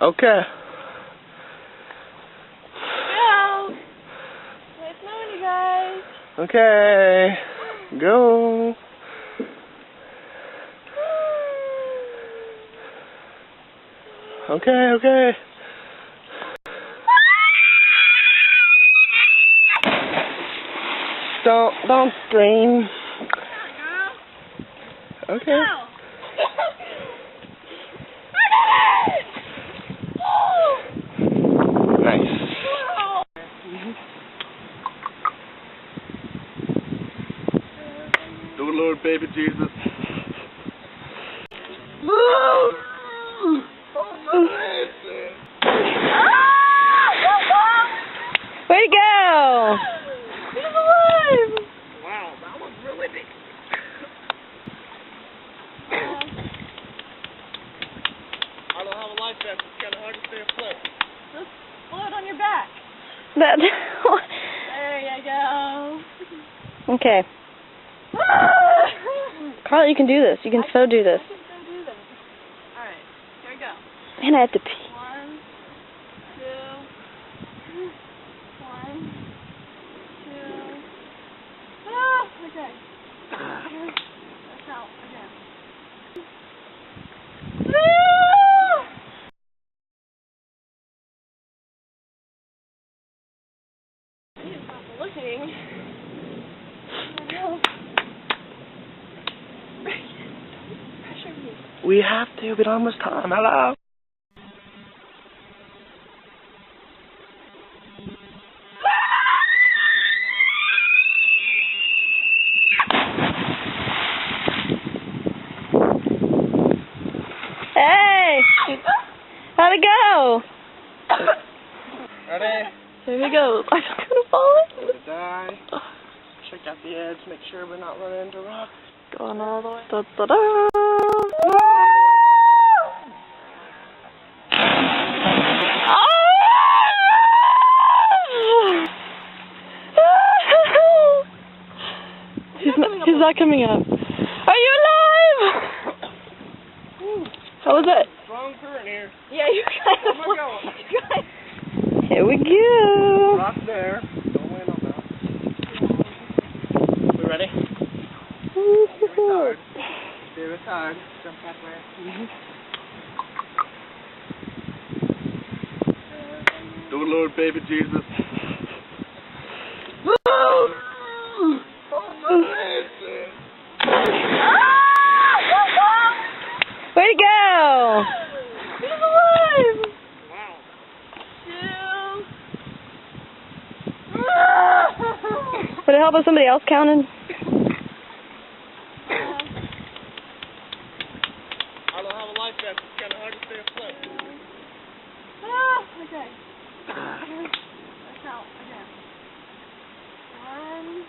Okay. Go! Nice knowing you guys. Okay. Go. Okay. Don't scream. Okay. Go! Nice. Oh Lord, baby Jesus. Way to go! He's alive! Wow, that was really big. I don't have a life vest. It's kind of hard to stay afloat. Just float on your back. That. There you go. Okay. Carla, you can do this. You can so do this. I can so do this. Alright, here we go. And I have to pee. 1, 2, 1, 2. Okay. Let's out again. He's not looking. We have to. It's almost time. Hello. Hey! How'd it go? Ready? Here we go. I'm gonna fall in. Go to die. Check out the edge. Make sure we're not running into rocks. Going all the way. Da, da, da. He's not coming up. Are you alive? How was it? Strong current here. Yeah, you guys. Where am I going? You guys. Here we go. Rock there. Don't land on that. We ready? Retard. Stay retard. Jump that way. Oh Lord, baby Jesus. Way to go! He's alive! Wow. 2. Would it help if somebody else counted? I don't have a life vest. It's kind of hard to stay afloat. Okay. Let's out again. 1.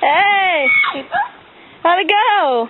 Hey! How'd it go?